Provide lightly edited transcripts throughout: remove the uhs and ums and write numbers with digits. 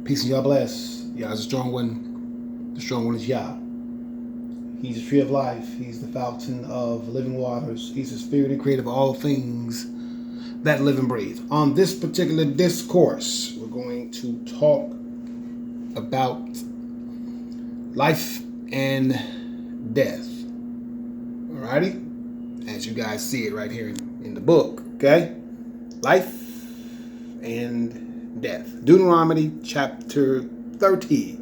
Peace and Yah bless. Yah's a strong one. The strong one is Yah. He's the tree of life. He's the fountain of living waters. He's the spirit and creator of all things that live and breathe. On this particular discourse, we're going to talk about life and death. Alrighty? As you guys see it right here in the book, okay? Life and death. Deuteronomy chapter 30.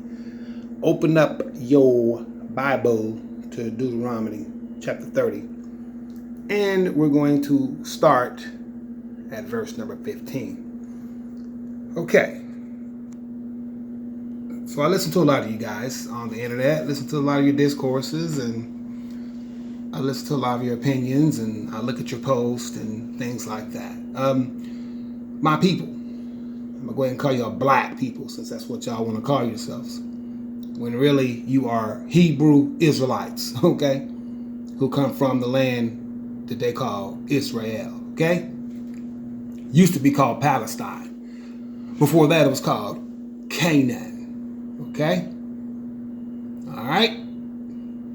Open up your Bible to Deuteronomy chapter 30. And we're going to start at verse number 15. Okay. So I listen to a lot of you guys on the internet, listen to a lot of your discourses, and I listen to a lot of your opinions, and I look at your posts and things like that. My people, I'm going to go ahead and call y'all black people, since that's what y'all want to call yourselves, when really you are Hebrew Israelites, okay, who come from the land that they call Israel, okay? Used to be called Palestine. Before that, it was called Canaan, okay? All right?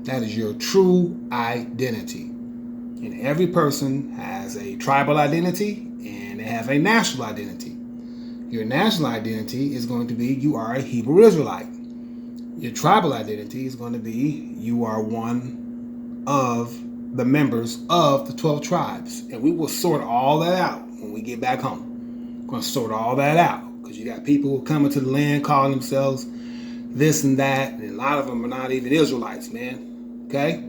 That is your true identity. And every person has a tribal identity and they have a national identity. Your national identity is going to be you are a Hebrew Israelite. Your tribal identity is going to be you are one of the members of the 12 tribes. And we will sort all that out when we get back home. We're going to sort all that out because you got people who come into the land calling themselves this and that. And a lot of them are not even Israelites, man. Okay?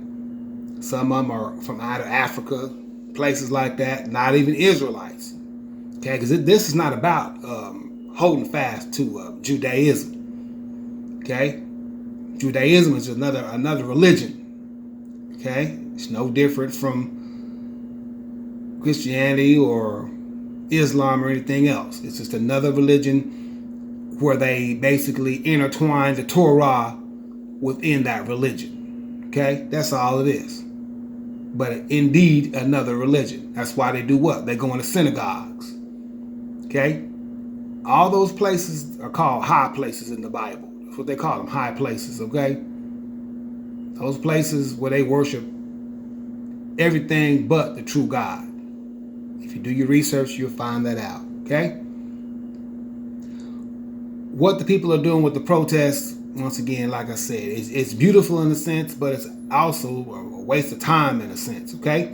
Some of them are from out of Africa, places like that, not even Israelites. Okay? Because this is not about holding fast to Judaism. Okay? Judaism is another religion. Okay? It's no different from Christianity or Islam or anything else. It's just another religion where they basically intertwine the Torah within that religion. Okay? That's all it is. But indeed, another religion. That's why they do what? They go into synagogues. Okay? All those places are called high places in the Bible. That's what they call them, high places, okay? Those places where they worship everything but the true God. If you do your research, you'll find that out, okay? What the people are doing with the protests, once again, like I said, it's beautiful in a sense, but it's also a waste of time in a sense, okay?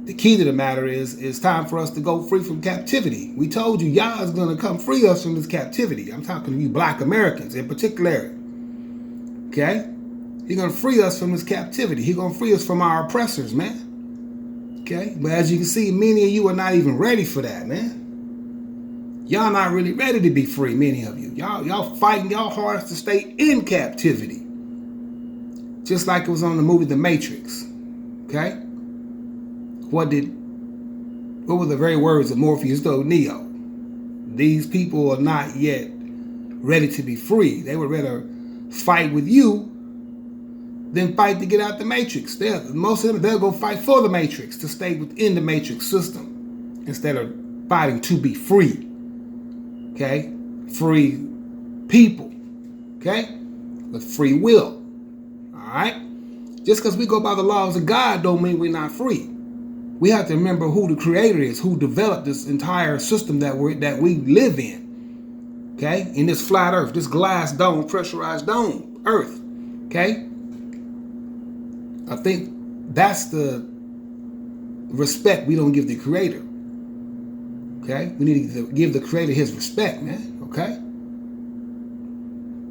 The key to the matter is it's time for us to go free from captivity. We told you Yah is going to come free us from this captivity. I'm talking to you black Americans in particular. Okay? He's going to free us from this captivity. He's going to free us from our oppressors, man. Okay? But as you can see, many of you are not even ready for that, man. Y'all not really ready to be free, many of you. Y'all fighting y'all hardest to stay in captivity. Just like it was on the movie The Matrix. Okay? What were the very words of Morpheus told Neo? These people are not yet ready to be free. They would rather fight with you than fight to get out the Matrix. Most of them, they'll go fight for the Matrix to stay within the Matrix system instead of fighting to be free. Okay? Free people. Okay? With free will. Alright? Just because we go by the laws of God don't mean we're not free. We have to remember who the creator is, who developed this entire system that we live in. Okay? In this flat earth, this glass dome, pressurized dome, earth. Okay? I think that's the respect we don't give the creator. Okay? We need to give the creator his respect, man. Okay?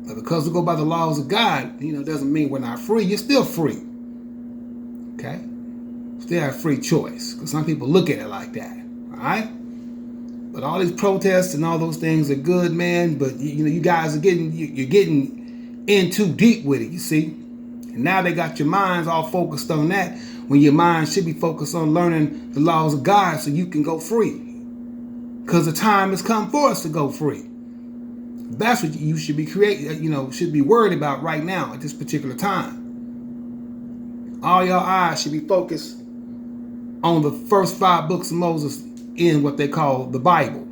But because we go by the laws of God, doesn't mean we're not free. You're still free. Okay? Still have free choice, because some people look at it like that. All right? But all these protests and all those things are good, man. But you guys are you're getting in too deep with it. You see, and now they got your minds all focused on that, when your mind should be focused on learning the laws of God so you can go free. Because the time has come for us to go free. That's what you should be should be worried about right now at this particular time. All your eyes should be focused on the first 5 books of Moses in what they call the Bible.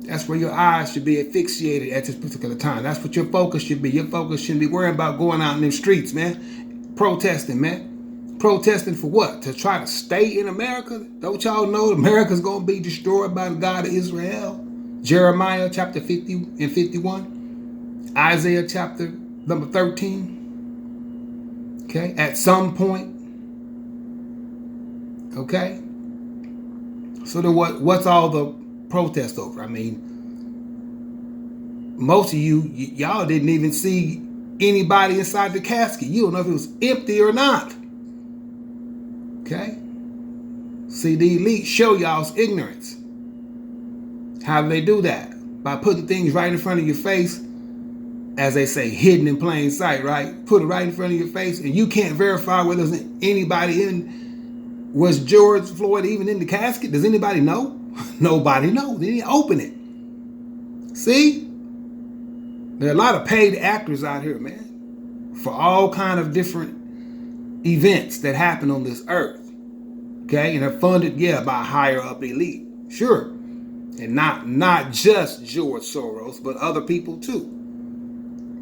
That's where your eyes should be asphyxiated at this particular time. That's what your focus should be. Your focus shouldn't be worrying about going out in them streets, man. Protesting, man. Protesting for what? To try to stay in America? Don't y'all know America's going to be destroyed by the God of Israel? Jeremiah chapter 50 and 51. Isaiah chapter number 13. Okay? At some point. Okay? So then what's all the protest over? I mean, most of y'all didn't even see anybody inside the casket. You don't know if it was empty or not. Okay? See, the elite show y'all's ignorance. How do they do that? By putting things right in front of your face, as they say, hidden in plain sight, right? Put it right in front of your face, and you can't verify whether there's anybody in. Was George Floyd even in the casket? Does anybody know? Nobody knows. They didn't open it. See? There are a lot of paid actors out here, man, for all kind of different events that happen on this earth. Okay? And they're funded, by higher up elite. Sure. And not just George Soros, but other people too.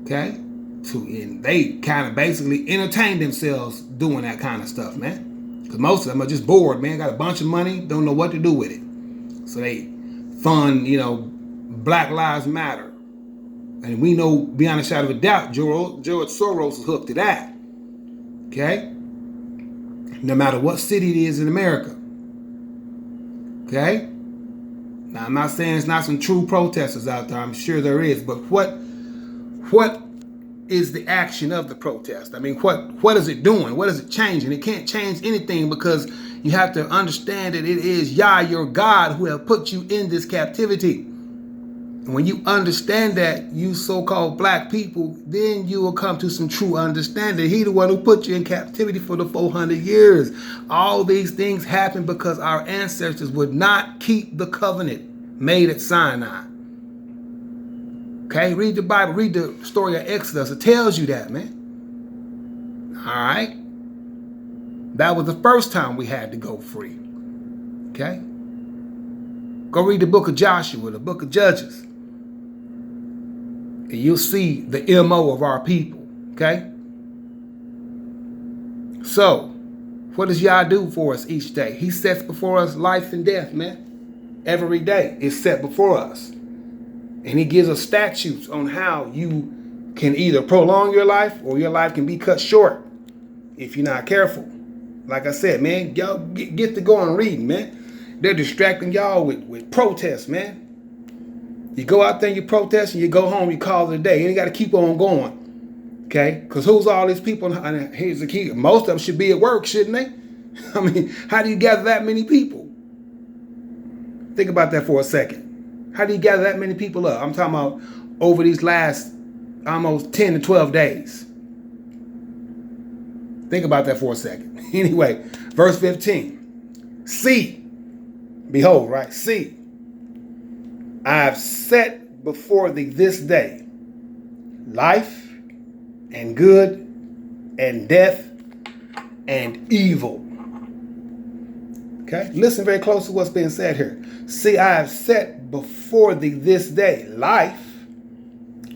Okay? And they kind of basically entertain themselves doing that kind of stuff, man. Because most of them are just bored, man. Got a bunch of money, don't know what to do with it. So they fund, Black Lives Matter. And we know beyond a shadow of a doubt, George Soros is hooked to that. Okay? No matter what city it is in America. Okay? Now, I'm not saying it's not some true protesters out there. I'm sure there is. But what is the action of the protest? I mean, what is it doing? What is it changing? It can't change anything because you have to understand that it is Yah, your God, who have put you in this captivity. And when you understand that, you so-called black people, then you will come to some true understanding. He the one who put you in captivity for the 400 years. All these things happened because our ancestors would not keep the covenant made at Sinai. Okay, read the Bible, read the story of Exodus. It tells you that, man. All right? That was the first time we had to go free. Okay? Go read the book of Joshua, the book of Judges. And you'll see the MO of our people. Okay? So, what does Yah do for us each day? He sets before us life and death, man. Every day is set before us. And he gives us statutes on how you can either prolong your life or your life can be cut short if you're not careful. Like I said, man, y'all get to going reading, man. They're distracting y'all with protests, man. You go out there and you protest and you go home, you call it a day. You ain't got to keep on going. Okay? Because who's all these people? And here's the key. Most of them should be at work, shouldn't they? I mean, how do you gather that many people? Think about that for a second. How do you gather that many people up? I'm talking about over these last almost 10 to 12 days. Think about that for a second. Anyway, verse 15. See, behold, right? See, I have set before thee this day life and good and death and evil. Okay? Listen very close to what's being said here. See, I have set before thee this day life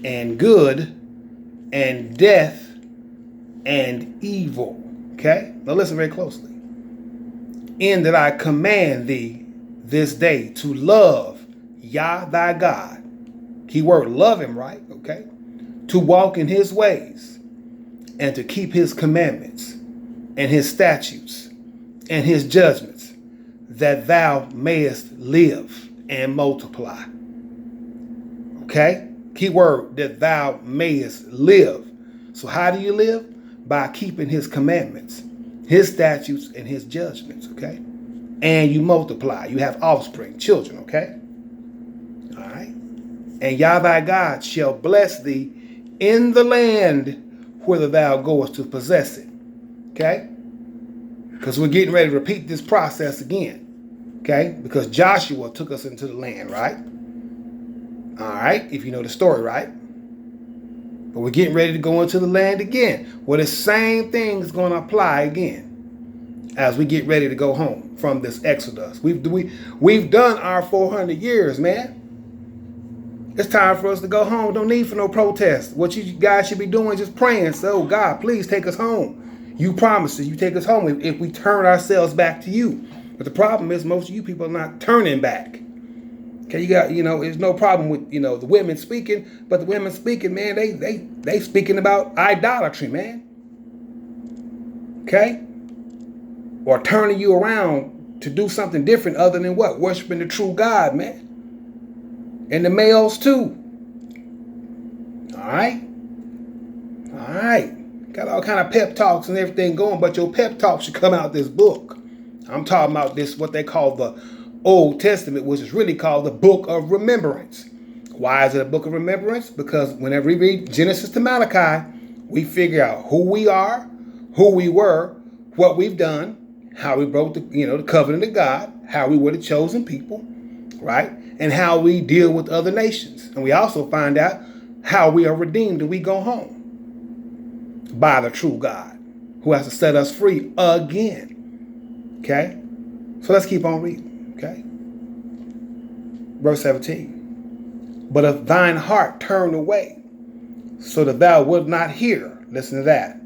and good and death and evil. Okay? Now listen very closely. In that I command thee this day to love Yah thy God. Keyword, love him, right? Okay? To walk in his ways and to keep his commandments and his statutes and his judgments, that thou mayest live and multiply. Okay? Keyword, that thou mayest live. So how do you live? By keeping his commandments, his statutes, and his judgments. Okay? And you multiply. You have offspring, children. Okay? All right? And Yah thy God shall bless thee in the land whither thou goest to possess it. Okay? Because we're getting ready to repeat this process again. Okay? Because Joshua took us into the land, right? All right? If you know the story, right? But we're getting ready to go into the land again. Well, the same thing is going to apply again as we get ready to go home from this Exodus. We've done our 400 years, man. It's time for us to go home. Don't need for no protest. What you guys should be doing is just praying. So, God, please take us home. You promised us you take us home if we turn ourselves back to you. But the problem is most of you people are not turning back. Okay, there's no problem with, the women speaking, but the women speaking, man, they speaking about idolatry, man. Okay? Or turning you around to do something different other than what? Worshiping the true God, man. And the males too. All right? All right. Got all kind of pep talks and everything going, but your pep talk should come out this book. I'm talking about this, what they call the Old Testament, which is really called the Book of Remembrance. Why is it a book of remembrance? Because whenever we read Genesis to Malachi, we figure out who we are, who we were, what we've done, how we broke the covenant of God, how we were the chosen people, right? And how we deal with other nations. And we also find out how we are redeemed and we go home by the true God who has to set us free again. Okay? So let's keep on reading. Okay? Verse 17. But if thine heart turn away, so that thou wilt not hear, listen to that,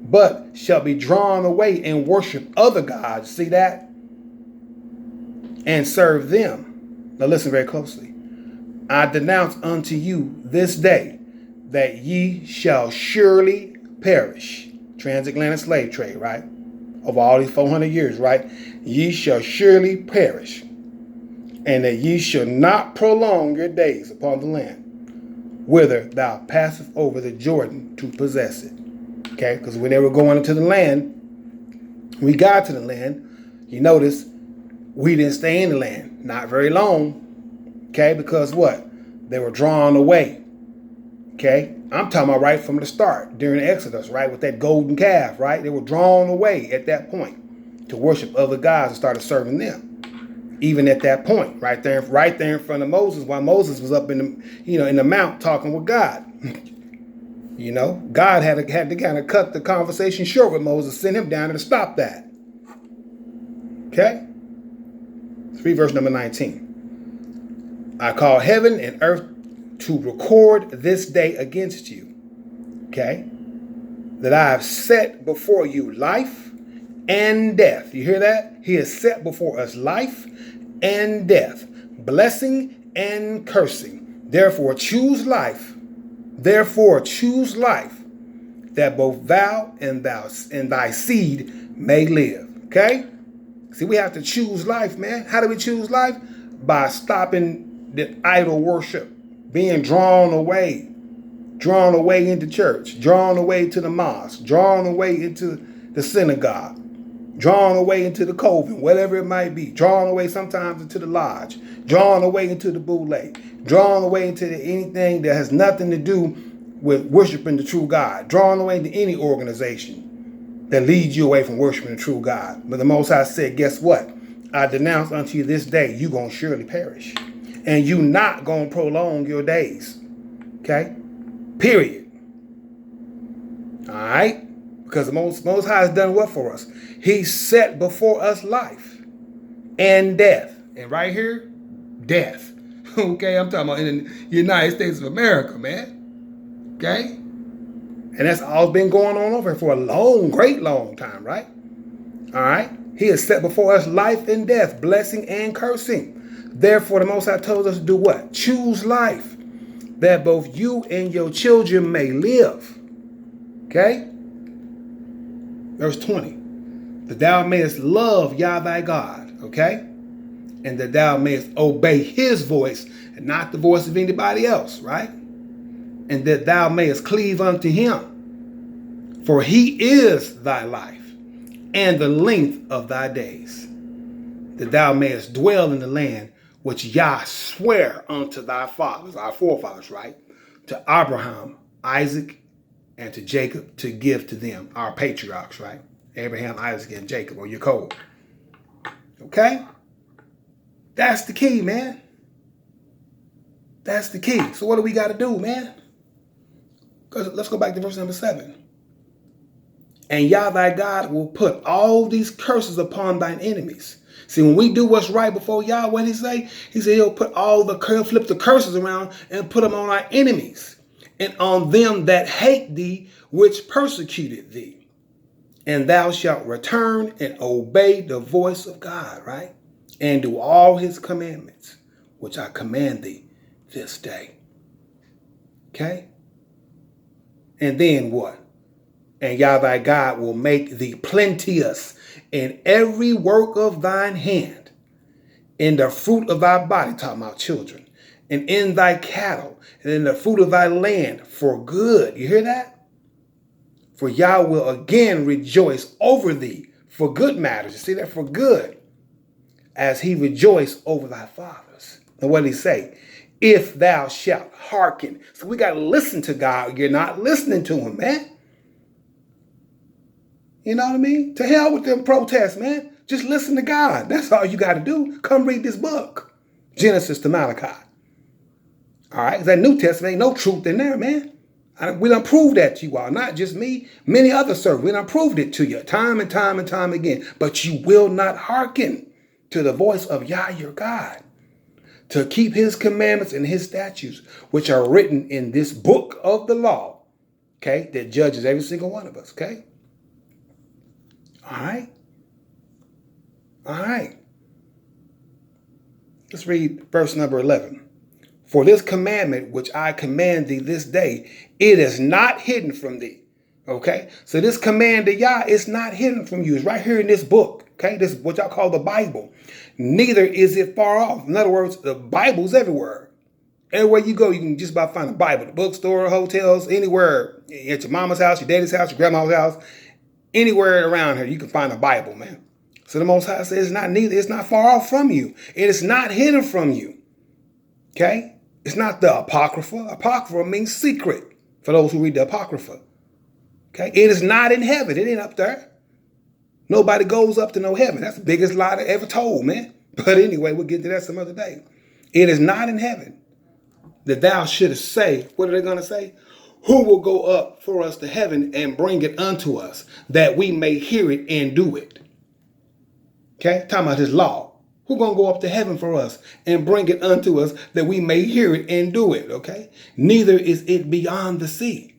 but shall be drawn away and worship other gods, see that? And serve them. Now listen very closely. I denounce unto you this day that ye shall surely perish. Transatlantic slave trade, right? Of all these 400 years, right? Ye shall surely perish, and that ye shall not prolong your days upon the land, whither thou passest over the Jordan to possess it. Okay, because when they were going into the land, we got to the land, you notice we didn't stay in the land, not very long. Okay, because what? They were drawn away. Okay, I'm talking about right from the start, during the Exodus, right, with that golden calf, right? They were drawn away at that point to worship other gods and started serving them. Even at that point, right there in front of Moses, while Moses was up in the mount talking with God. God had to kind of cut the conversation short with Moses, send him down there to stop that. Okay? Read verse number 19. I call heaven and earth to record this day against you. Okay? That I have set before you life and death. You hear that? He has set before us life and death, blessing and cursing. Therefore choose life, that both thou and thy seed may live. Okay? See, we have to choose life, man. How do we choose life? By stopping the idol worship, being drawn away into church, drawn away to the mosque, drawn away into the synagogue, drawn away into the coven, whatever it might be, drawn away sometimes into the lodge, drawn away into the boule, drawn away into anything that has nothing to do with worshiping the true God, drawn away into any organization that leads you away from worshiping the true God. But the Most High said, guess what? I denounce unto you this day, you going to surely perish. And you not going to prolong your days. Okay? Period. All right? Because the Most High has done what for us? He set before us life and death. And right here, death. Okay? I'm talking about in the United States of America, man. Okay? And that's all been going on over here for a great long time, right? All right? He has set before us life and death, blessing and cursing. Therefore, the Most High told us to do what? Choose life, that both you and your children may live. Okay? Verse 20. That thou mayest love Yah thy God. Okay? And that thou mayest obey his voice and not the voice of anybody else, right? And that thou mayest cleave unto him. For he is thy life and the length of thy days. That thou mayest dwell in the land which Yah sware unto thy fathers, our forefathers, right? To Abraham, Isaac, and to Jacob to give to them, our patriarchs, right? Abraham, Isaac, and Jacob, or Yaakov. Okay? That's the key, man. That's the key. So what do we got to do, man? Let's go back to verse number 7. And Yah thy God will put all these curses upon thine enemies, See, when we do what's right before Yah, what he say? He said he'll flip the curses around and put them on our enemies and on them that hate thee, which persecuted thee. And thou shalt return and obey the voice of God, right? And do all his commandments, which I command thee this day. Okay? And then what? And Yah thy God will make thee plenteous in every work of thine hand, in the fruit of thy body, talking about children, and in thy cattle, and in the fruit of thy land for good. You hear that? For Yah will again rejoice over thee for good matters. You see that? For good, as he rejoiced over thy fathers. And what did he say? If thou shalt hearken. So we got to listen to God. You're not listening to him, man. You know what I mean? To hell with them protests, man. Just listen to God. That's all you got to do. Come read this book. Genesis to Malachi. All right? That New Testament ain't no truth in there, man. We done proved that to you all. Not just me. Many other servants. We done proved it to you time and time and time again. But you will not hearken to the voice of Yah your God, to keep his commandments and his statutes, which are written in this book of the law, okay, that judges every single one of us, okay? All right? All right. Let's read verse number 11. For this commandment which I command thee this day, it is not hidden from thee. Okay? So this command to Yah is not hidden from you. It's right here in this book. Okay? This is what y'all call the Bible. Neither is it far off. In other words, the Bible's everywhere. Everywhere you go, you can just about find a Bible. The bookstore, hotels, anywhere. At your mama's house, your daddy's house, your grandma's house. Anywhere around here, you can find a Bible, man. So the Most High says it's not far off from you. It is not hidden from you. Okay? It's not the Apocrypha. Apocrypha means secret for those who read the Apocrypha. Okay? It is not in heaven. It ain't up there. Nobody goes up to no heaven. That's the biggest lie that ever told, man. But anyway, we'll get to that some other day. It is not in heaven that thou shouldest say. What are they going to say? Who will go up for us to heaven and bring it unto us, that we may hear it and do it? Okay? Talking about his law. Who's going to go up to heaven for us and bring it unto us, that we may hear it and do it? Okay? Neither is it beyond the sea,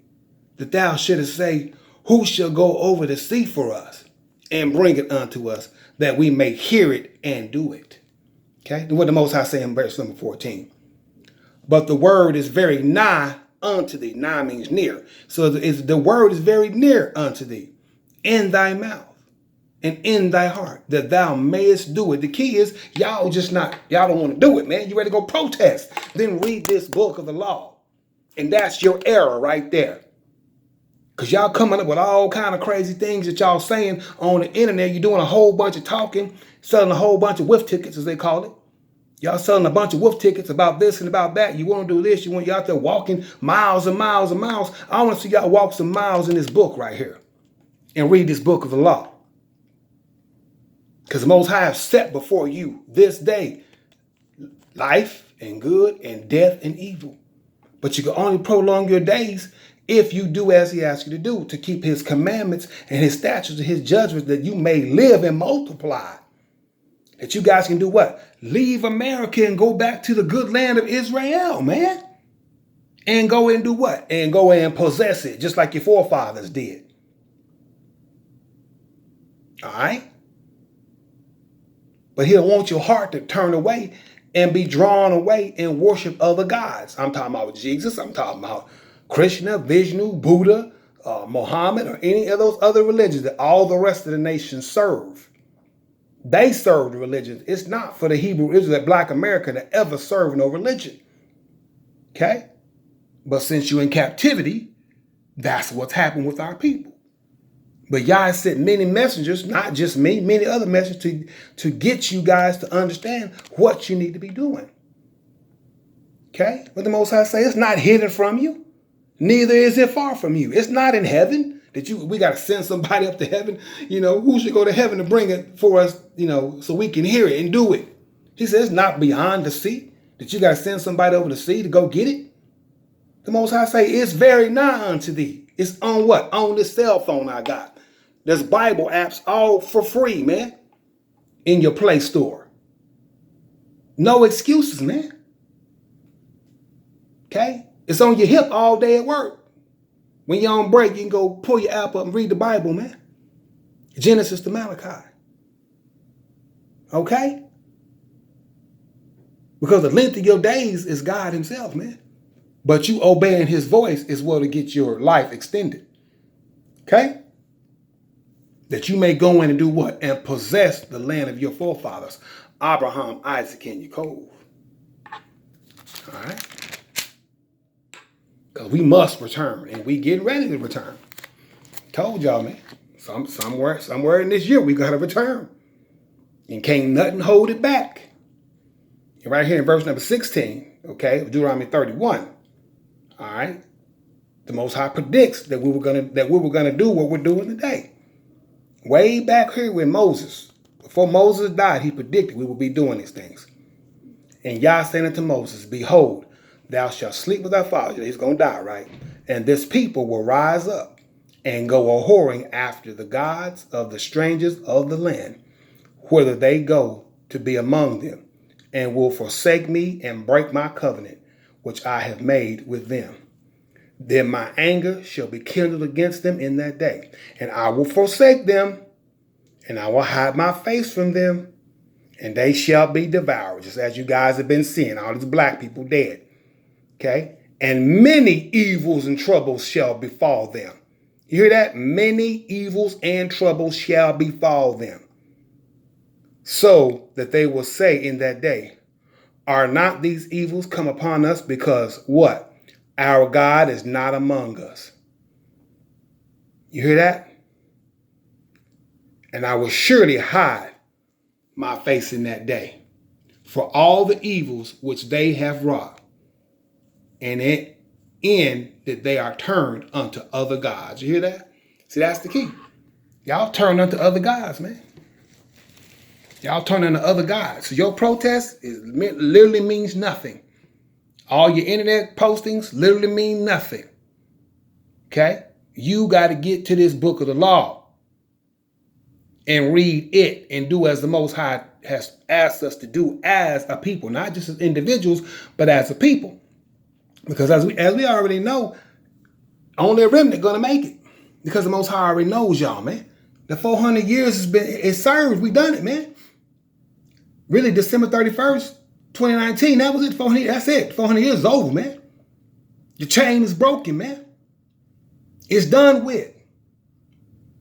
that thou shouldest say, who shall go over the sea for us and bring it unto us, that we may hear it and do it? Okay? What the Most High say in verse number 14. But the word is very nigh unto thee. Nigh means near. So the word is very near unto thee, in thy mouth and in thy heart, that thou mayest do it. The key is y'all don't want to do it, man. You ready to go protest? Then read this book of the law. And that's your error right there. Because y'all coming up with all kind of crazy things that y'all saying on the internet. You're doing a whole bunch of talking, selling a whole bunch of whiff tickets, as they call it. Y'all selling a bunch of wolf tickets about this and about that. You want to do this. You want you out there walking miles and miles and miles. I want to see y'all walk some miles in this book right here and read this book of the law. Because the Most High have set before you this day life and good and death and evil. But you can only prolong your days if you do as he asks you to do, to keep his commandments and his statutes and his judgments, that you may live and multiply. That you guys can do what? Leave America and go back to the good land of Israel, man. And go and do what? And go and possess it, just like your forefathers did. All right? But he'll want your heart to turn away and be drawn away and worship other gods. I'm talking about Jesus. I'm talking about Krishna, Vishnu, Buddha, Muhammad, or any of those other religions that all the rest of the nations serve. They serve the religion. It's not for the Hebrew Israelite Black America to ever serve no religion. Okay? But since you're in captivity, that's what's happened with our people. But Yah sent many messengers, not just me, many other messengers to get you guys to understand what you need to be doing. Okay? What the Most High say, it's not hidden from you. Neither is it far from you. It's not in heaven. We got to send somebody up to heaven. Who should go to heaven to bring it for us, so we can hear it and do it? He says it's not beyond the sea, that you got to send somebody over the sea to go get it. The Most High say it's very nigh unto thee. It's on what? On this cell phone I got. There's Bible apps all for free, man. in your Play Store. No excuses, man. Okay? It's on your hip all day at work. When you're on break, you can go pull your app up and read the Bible, man. Genesis to Malachi. Okay? Because the length of your days is God himself, man. But you obeying his voice is what will get your life extended. Okay? That you may go in and do what? And possess the land of your forefathers. Abraham, Isaac, and Jacob. All right? Because we must return. And we getting ready to return. Told y'all, man. Somewhere in this year, we got to return. And can't nothing hold it back. And right here in verse number 16, okay, Deuteronomy 31. All right. The Most High predicts that we were gonna do what we're doing today. Way back here with Moses, before Moses died, he predicted we would be doing these things. And Yah said unto Moses, behold, thou shalt sleep with thy father. He's gonna die, right? And this people will rise up and go a-whoring after the gods of the strangers of the land, whither they go to be among them, and will forsake me and break my covenant, which I have made with them. Then my anger shall be kindled against them in that day, and I will forsake them, and I will hide my face from them, and they shall be devoured, just as you guys have been seeing, all these black people dead. Okay? And many evils and troubles shall befall them. You hear that? Many evils and troubles shall befall them. So that they will say in that day, are not these evils come upon us because what? Our God is not among us. You hear that? And I will surely hide my face in that day for all the evils which they have wrought, and in that they are turned unto other gods. You hear that? See, that's the key. Y'all turn unto other gods, man. Y'all turn unto other gods. So your protest literally means nothing. All your internet postings literally mean nothing. Okay? You got to get to this book of the law and read it and do as the Most High has asked us to do as a people, not just as individuals, but as a people. Because as we already know, only a remnant going to make it. Because the Most High already knows y'all, man. The 400 years it's served. We done it, man. Really, December 31st, 2019, that was it. 400, that's it. 400 years is over, man. Your chain is broken, man. It's done with.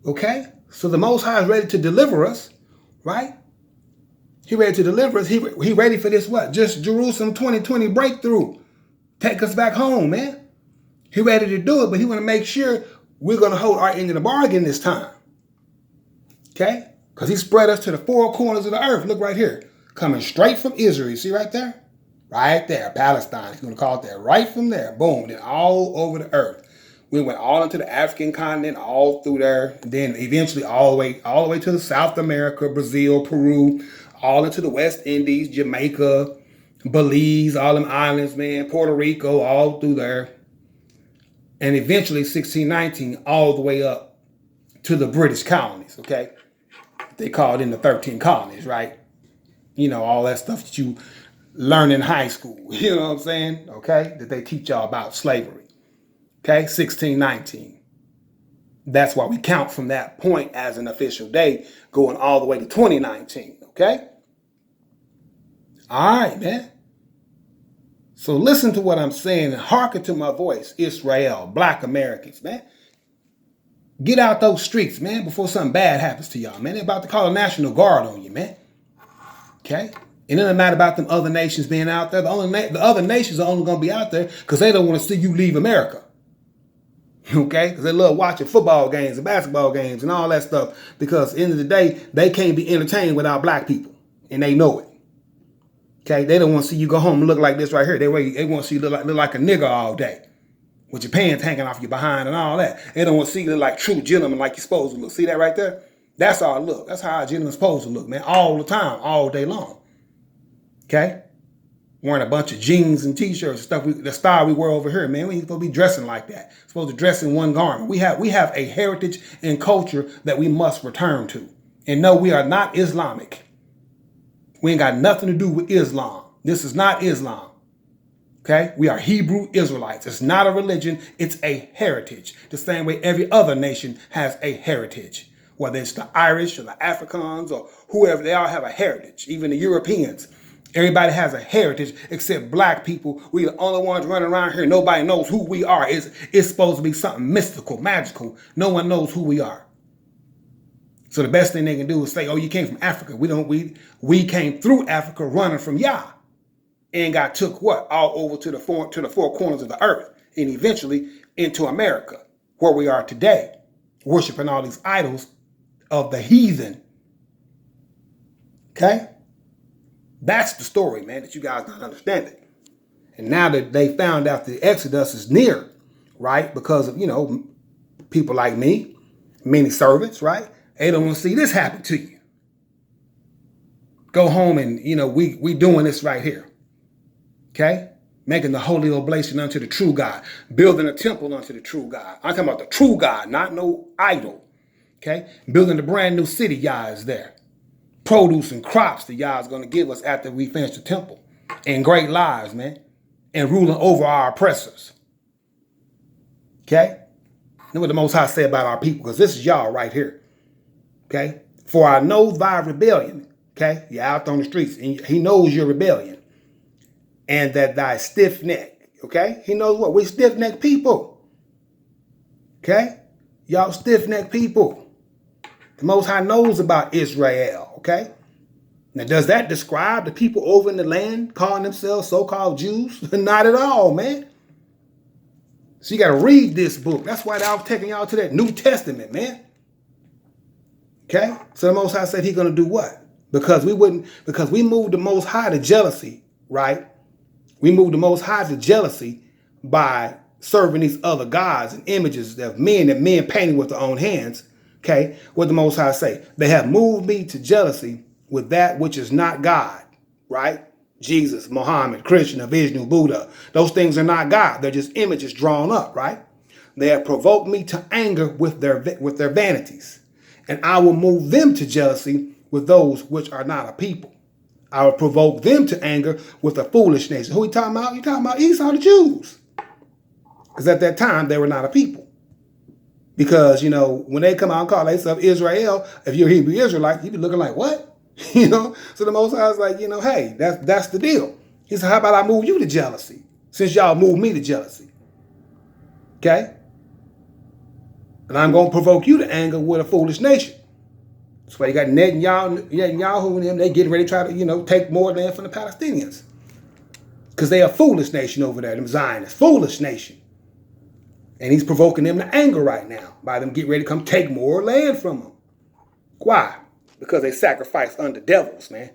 Okay? So the Most High is ready to deliver us, right? He ready to deliver us. He ready for this what? Just Jerusalem 2020 breakthrough. Take us back home, man. He ready to do it, but he want to make sure we're going to hold our end of the bargain this time. Okay? Because he spread us to the four corners of the earth. Look right here. Coming straight from Israel. You see right there? Right there. Palestine. He's going to call it that. Right from there. Boom. Then all over the earth. We went all into the African continent, all through there. Then eventually all the way to the South America, Brazil, Peru, all into the West Indies, Jamaica, Belize, all them islands, man, Puerto Rico, all through there. And eventually 1619, all the way up to the British colonies, okay? They called in the 13 colonies, right? You know, all that stuff that you learn in high school, you know what I'm saying? Okay? That they teach y'all about slavery. Okay? 1619. That's why we count from that point as an official day, going all the way to 2019, okay? All right, man. So listen to what I'm saying and hearken to my voice, Israel, black Americans, man. Get out those streets, man, before something bad happens to y'all, man. They're about to call a National Guard on you, man. Okay? It doesn't matter about them other nations being out there. The other nations are only going to be out there because they don't want to see you leave America. Okay? Because they love watching football games and basketball games and all that stuff. Because at the end of the day, they can't be entertained without black people. And they know it. Okay? They don't want to see you go home and look like this right here. They want to see you look like a nigger all day. With your pants hanging off your behind and all that. They don't want to see you look like true gentlemen like you're supposed to look. See that right there? That's our look. That's how a gentleman's supposed to look, man. All the time, all day long. Okay? Wearing a bunch of jeans and t-shirts and stuff. The style we wear over here, man. We ain't supposed to be dressing like that. We're supposed to dress in one garment. We have a heritage and culture that we must return to. And no, we are not Islamic. We ain't got nothing to do with Islam. This is not Islam. Okay? We are Hebrew Israelites. It's not a religion. It's a heritage. The same way every other nation has a heritage. Whether it's the Irish or the Africans or whoever, they all have a heritage. Even the Europeans. Everybody has a heritage except black people. We the only ones running around here. Nobody knows who we are. It's supposed to be something mystical, magical. No one knows who we are. So the best thing they can do is say, oh, you came from Africa. We came through Africa running from Yah. And got took what? All over to the four corners of the earth. And eventually into America, where we are today. Worshiping all these idols of the heathen. Okay? That's the story, man, that you guys not understanding. And now that they found out the Exodus is near, right? Because of, people like me, many servants, right? They don't want to see this happen to you. Go home and, we doing this right here. Okay? Making the holy oblation unto the true God. Building a temple unto the true God. I'm talking about the true God, not no idol. Okay? Building a brand new city, Yah is there. Produce and crops that Yah is going to give us after we finish the temple. And great lives, man. And ruling over our oppressors. Okay? Know what the Most High say about our people, because this is y'all right here. Okay? For I know thy rebellion. Okay? You're out on the streets, and he knows your rebellion. And that thy stiff neck. Okay? He knows what? We stiff neck people. Okay? Y'all stiff neck people. The Most High knows about Israel. Okay? Now, does that describe the people over in the land calling themselves so-called Jews? Not at all, man. So you got to read this book. That's why I was taking y'all to that New Testament, man. Okay? So the Most High said he's going to do what? Because we moved the Most High to jealousy, right? We moved the Most High to jealousy by serving these other gods and images of men that men painted with their own hands. Okay? What the Most High say? They have moved me to jealousy with that which is not God, right? Jesus, Muhammad, Krishna, Vishnu, Buddha. Those things are not God. They're just images drawn up, right? They have provoked me to anger with their vanities. And I will move them to jealousy with those which are not a people. I will provoke them to anger with a foolish nation. Who he talking about? He talking about Esau, the Jews. Because at that time, they were not a people. Because, when they come out and call themselves Israel, if you're a Hebrew Israelite, you be looking like, what? So the Most High is like, hey, that's the deal. He said, how about I move you to jealousy? Since y'all moved me to jealousy. Okay? And I'm going to provoke you to anger with a foolish nation. That's why you got Netanyahu and them, they getting ready to try to, take more land from the Palestinians. Because they a foolish nation over there, them Zionists. Foolish nation. And he's provoking them to anger right now by them getting ready to come take more land from them. Why? Because they sacrificed unto devils, man.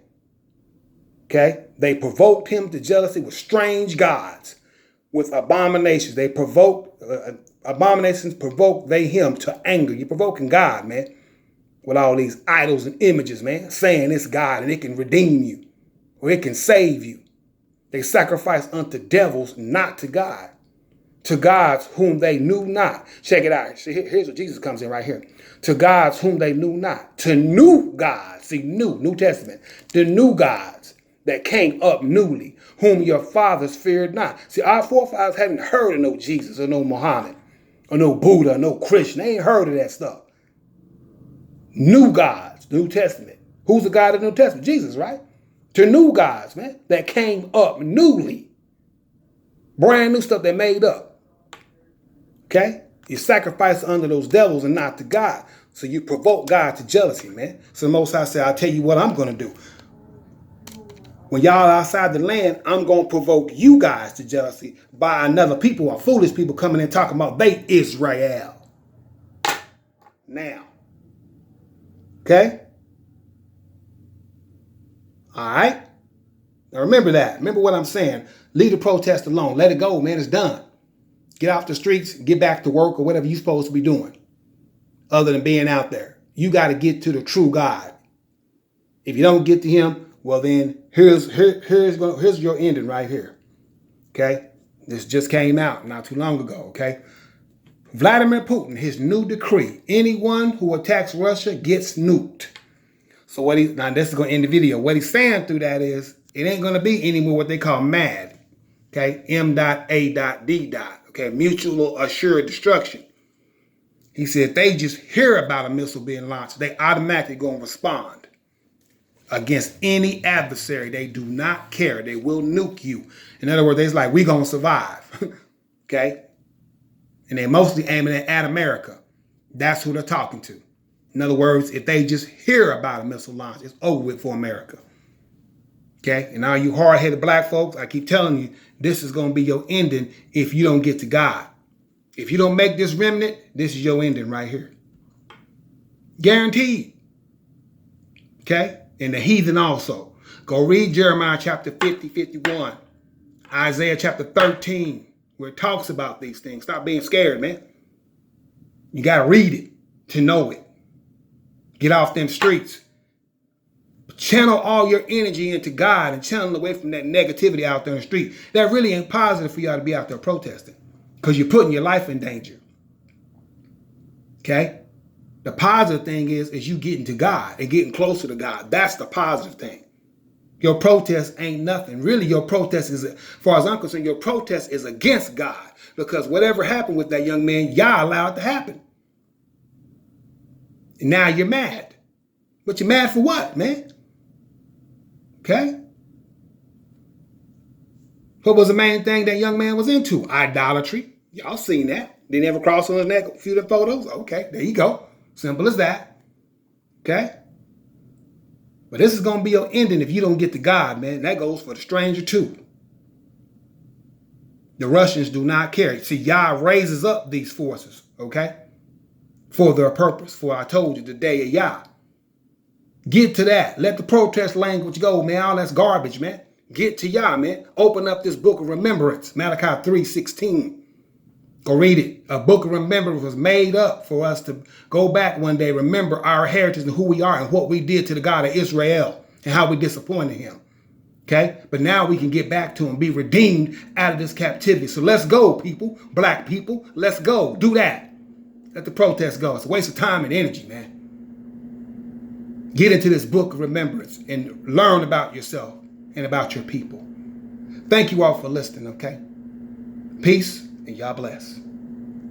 Okay? They provoked him to jealousy with strange gods, with abominations. They provoked, abominations provoke they him to anger. You're provoking God, man, with all these idols and images, man, saying it's God and it can redeem you or it can save you. They sacrifice unto devils, not to God. To gods whom they knew not. Check it out. See, here's what Jesus comes in right here. To gods whom they knew not. To new gods. See, New Testament. The new gods that came up newly, whom your fathers feared not. See, our forefathers haven't heard of no Jesus or no Muhammad or no Buddha or no Krishna. They ain't heard of that stuff. New gods, New Testament. Who's the God of the New Testament? Jesus, right? To new gods, man, that came up newly. Brand new stuff they made up. Okay? You sacrifice under those devils and not to God. So you provoke God to jealousy, man. So the Most High said, I'll tell you what I'm going to do. When y'all outside the land, I'm going to provoke you guys to jealousy by another people or foolish people coming in talking about they Israel. Now. Okay? All right? Now remember that. Remember what I'm saying. Leave the protest alone. Let it go, man. It's done. Get off the streets, get back to work or whatever you're supposed to be doing other than being out there. You got to get to the true God. If you don't get to him, well then here's your ending right here. Okay? This just came out not too long ago, okay? Vladimir Putin, his new decree, anyone who attacks Russia gets nuked. So now this is going to end the video. What he's saying through that is it ain't going to be anymore what they call MAD. Okay, M.A.D. Okay, mutual assured destruction. He said they just hear about a missile being launched, they automatically going to respond against any adversary. They do not care. They will nuke you. In other words, they're like, we going to survive. Okay? And they're mostly aiming at America. That's who they're talking to. In other words, if they just hear about a missile launch, it's over with for America. Okay? And all you hard-headed black folks, I keep telling you, this is going to be your ending if you don't get to God. If you don't make this remnant, this is your ending right here. Guaranteed. Okay? And the heathen also. Go read Jeremiah chapter 50, 51. Isaiah chapter 13, where it talks about these things. Stop being scared, man. You got to read it to know it. Get off them streets. Channel all your energy into God and channel away from that negativity out there in the street. That really ain't positive for y'all to be out there protesting because you're putting your life in danger. Okay? The positive thing is you getting to God and getting closer to God. That's the positive thing. Your protest ain't nothing. Really, your protest is, as far as I'm concerned, your protest is against God because whatever happened with that young man, y'all allowed to happen. And now you're mad. But you're mad for what, man? Okay? What was the main thing that young man was into? Idolatry. Y'all seen that. They never crossed on his neck, a few of the photos. Okay, there you go. Simple as that. Okay? But this is going to be your ending if you don't get to God, man. That goes for the stranger too. The Russians do not care. See, Yah raises up these forces, okay? For their purpose. For I told you, the day of Yah. Get to that. Let the protest language go, man. All that's garbage, man. Get to Yah, man. Open up this book of remembrance. Malachi 3:16. Go read it. A book of remembrance was made up for us to go back one day, remember our heritage and who we are and what we did to the God of Israel and how we disappointed him. Okay? But now we can get back to him, be redeemed out of this captivity. So let's go, people. Black people, let's go. Do that. Let the protest go. It's a waste of time and energy, man. Get into this book of remembrance and learn about yourself and about your people. Thank you all for listening, okay? Peace and y'all bless.